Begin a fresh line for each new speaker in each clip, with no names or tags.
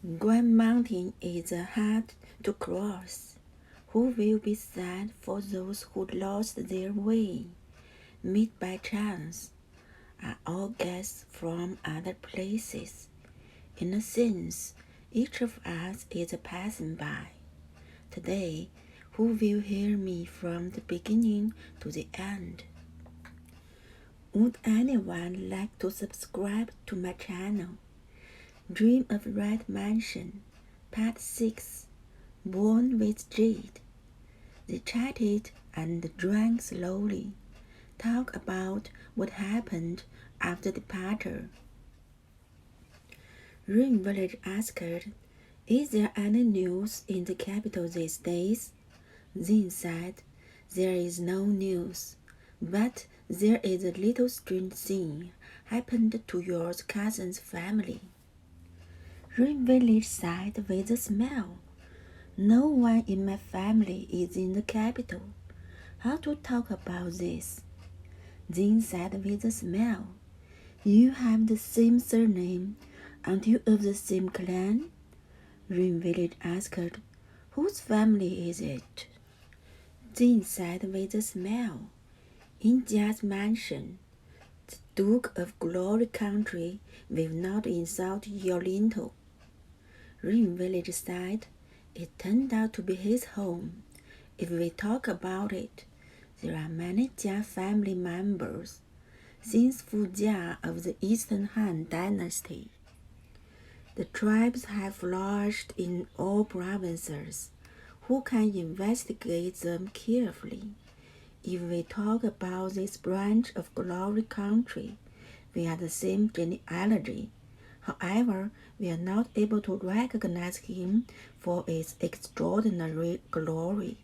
Grand Mountain is hard to cross. Who will be sad for those who lost their way? Meet by chance are all guests from other places. In a sense, each of us is passing by. Today, who will hear me from the beginning to the end? Would anyone like to subscribe to my channel? Dream of Red Mansion, Part 6, Born with Jade. They chatted and drank slowly, talked about what happened after departure. Rim Village asked, "Is there any news in the capital these days?" Jin said, "There is no news, but there is a little strange thing happened to your cousin's family." Rim Village sighed with a smile. "No one in my family is in the capital. How to talk about this?" Jin said with a smile. "You have the same surname. Aren't you of the same clan?" Rim Village asked, "Whose family is it?" Jin said with a smile, "In Jade's mansion. The Duke of Glory Country will not insult your lintel." Rim Village sighed. "It turned out to be his home. If we talk about it, there are many Jia family members, since Fu Jia of the Eastern Han Dynasty. The tribes have flourished in all provinces. Who can investigate them carefully? If we talk about this branch of Glory Country, we are the same genealogy. However, we are not able to recognize him for its extraordinary glory.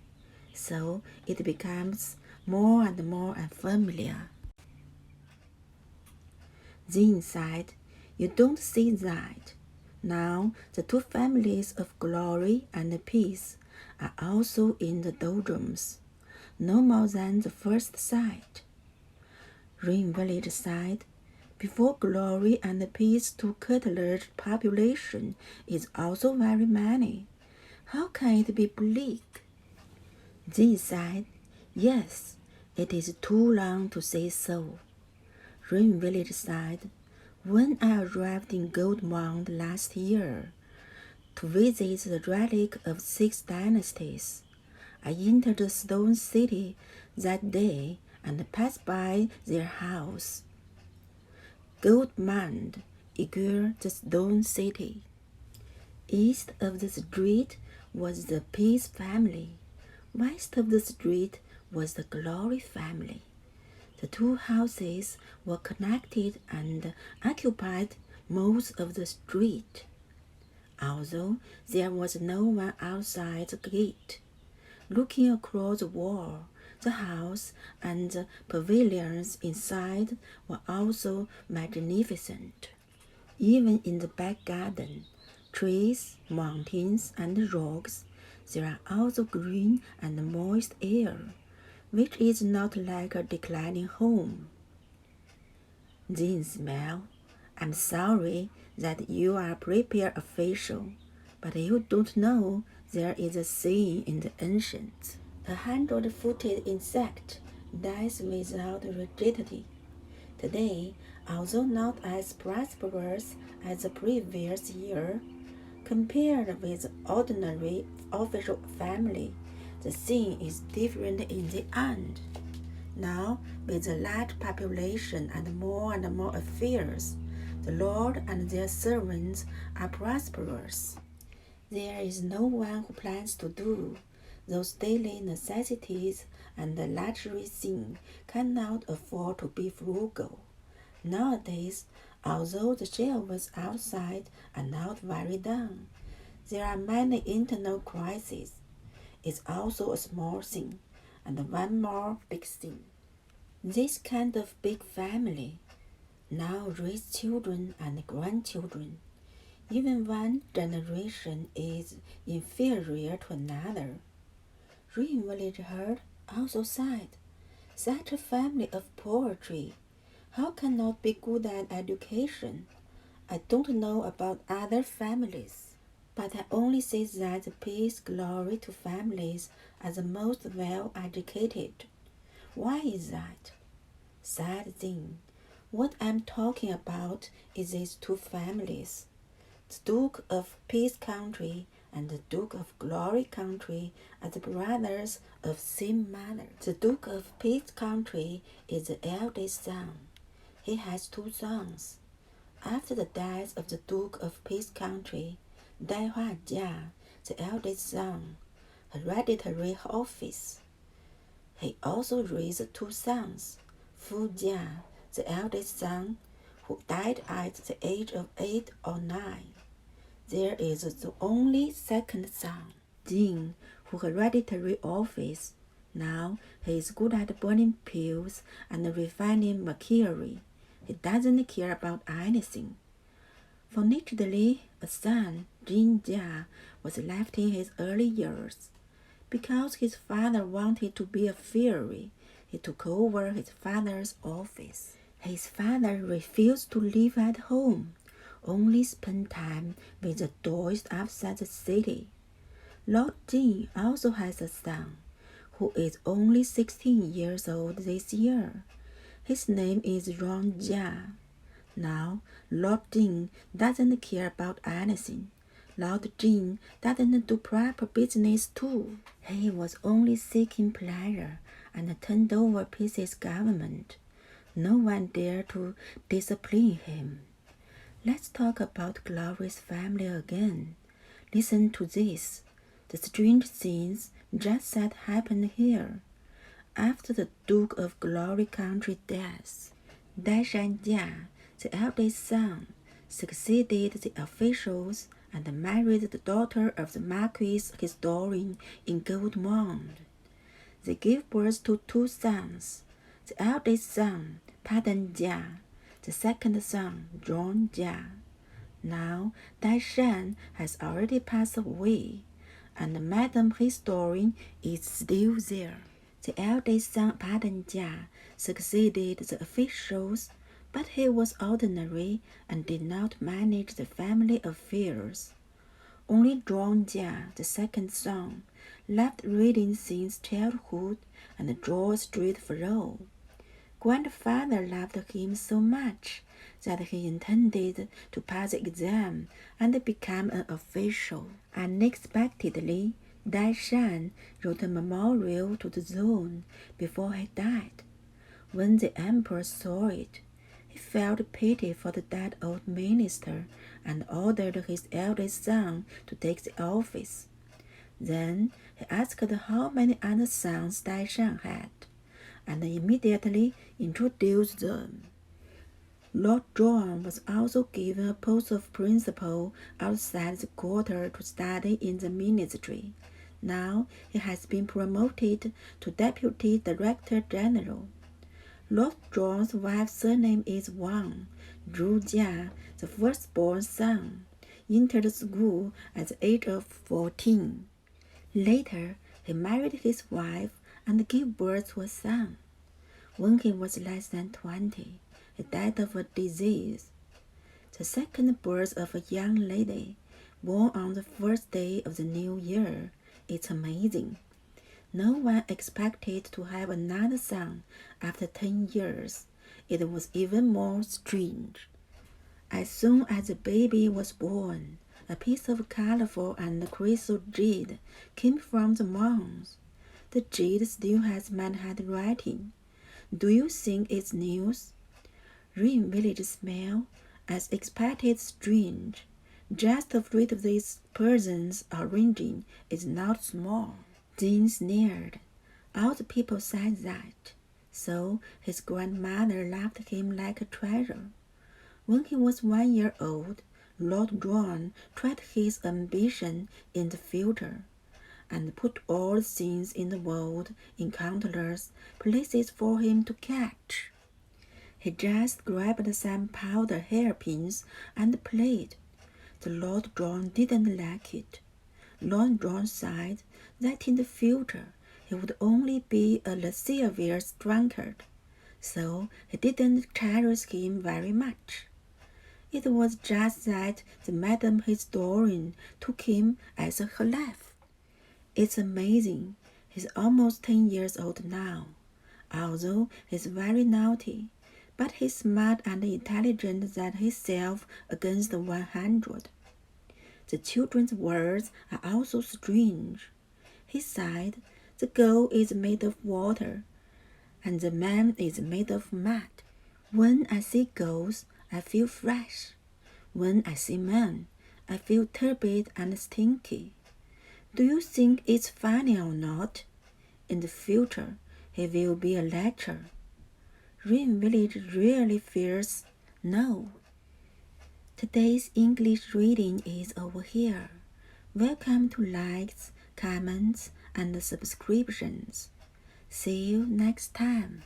So it becomes more and more unfamiliar." Jin said, "You don't see that. Now the two families of glory and peace are also in the doldrums, no more than the first sight." Rim Village said, "Before glory and peace to curtilage population is also very many. How can it be bleak?" Jin said, "Yes, it is too long to say so." Rim Village said, "When I arrived in Goldmount last year to visit the relic of 6 dynasties, I entered the stone city that day and passed by their house. Goldmount equals the stone city. East of the street was the Peace family. West of the street was the Glory family. The two houses were connected and occupied most of the street, although there was no one outside the gate. Looking across the wall, the house and the pavilions inside were also magnificent. Even in the back garden, trees, mountains, and rocks, there are also green and moist air, which is not like a declining home." Jin smiled. "I'm sorry that you are a prepared official, but you don't know there is a saying in the ancients. 100-footed insect dies without rigidity." Today, although not as prosperous as the previous year, compared with the ordinary official family, the scene is different in the end. Now, with a large population and more affairs, the Lord and their servants are prosperous. There is no one who plans to do those daily necessities, and the luxury thing cannot afford to be frugal. Nowadays, although the shelves outside are not very down, there are many internal crises. It's also a small thing, and one more big thing. This kind of big family now raise children and grandchildren. Even one generation is inferior to another. Rim Village Herd also sighed. Such a family of poetry, how can not be good at education? I don't know about other families. But I only say that the peace glory to families are the most well-educated. Why is that? Sad thing. What I'm talking about is these two families. The Duke of Peace Country and the Duke of Glory Country are the brothers of same mother. The Duke of Peace Country is the eldest son. He has two sons. After the death of the Duke of Peace Country, Dai Jia, the eldest son, hereditary office. He also raised two sons, Fu Jia, the eldest son, who died at the age of 8 or 9. There is the only second son, Jing, who hereditary office. Now he is good at burning pills and refining mercury. He doesn't care about anything. Fortunately, a son, Jin Jia, was left in his early years. Because his father wanted to be a fairy, he took over his father's office. His father refused to live at home, only spend time with the toys outside the city. Lord Jin also has a son, who is only 16 years old this year. His name is Ron Jia. Now, Lord Jin doesn't care about anything. Lord Jin doesn't do proper business too. He was only seeking pleasure and turned over peace's government. No one dared to discipline him. Let's talk about Glory's family again. Listen to this. The strange things just said happened here. After the Duke of Glory Country death, Dai Jia, the eldest son, succeeded the officials and married the daughter of the Marquis historian in Goldmond. They gave birth to two sons. The eldest son, Padan Jia, the second son, John Jia. Now, Dai Shan has already passed away, and Madam Historian is still there. The eldest son, Padan Jia, succeeded the officials, but he was ordinary and did not manage the family affairs. Only John Jia, the second son, loved reading since childhood and drew a straight furrow. Grandfather loved him so much that he intended to pass the exam and become an official. Unexpectedly, Dai Shan wrote a memorial to the zone before he died. When the emperor saw it, he felt pity for the dead old minister and ordered his eldest son to take the office. Then he asked how many other sons Dai Shan had, and immediately introduced them. Lord John was also given a post of principal outside the quarter to study in the ministry. Now he has been promoted to Deputy Director General. Lord John's wife's surname is Wang. Zhu Jia, the firstborn son, entered school at the age of 14. Later, he married his wife and gave birth to a son. When he was less than 20, he died of a disease. The second birth of a young lady, born on the first day of the new year, is amazing. No one expected to have another son after 10 years. It was even more strange. As soon as the baby was born, a piece of colorful and crystal jade came from the mounds. The jade still has my handwriting. Do you think it's news? Rain Village smell, as expected, strange. Just afraid of this person's origin is not small. Jin sneered. All the people said that. So his grandmother loved him like a treasure. When he was 1 year old, Lord John tried his ambition in the future, and put all the things in the world in countless places for him to catch. He just grabbed some powder hairpins and played. The Lord John didn't like it. Lord John said that in the future he would only be a lascivious drunkard, so he didn't cherish him very much. It was just that the Madam historian took him as her life. It's amazing. He's almost 10 years old now. Although he's very naughty, but he's smart and intelligent than himself against 100. The children's words are also strange. He said, the girl is made of water, and the man is made of mud. When I see girls, I feel fresh. When I see men, I feel turbid and stinky. Do you think it's funny or not? In the future, he will be a lecturer. Rain Village really fears no. Today's English reading is over here. Welcome to likes, comments, and subscriptions. See you next time.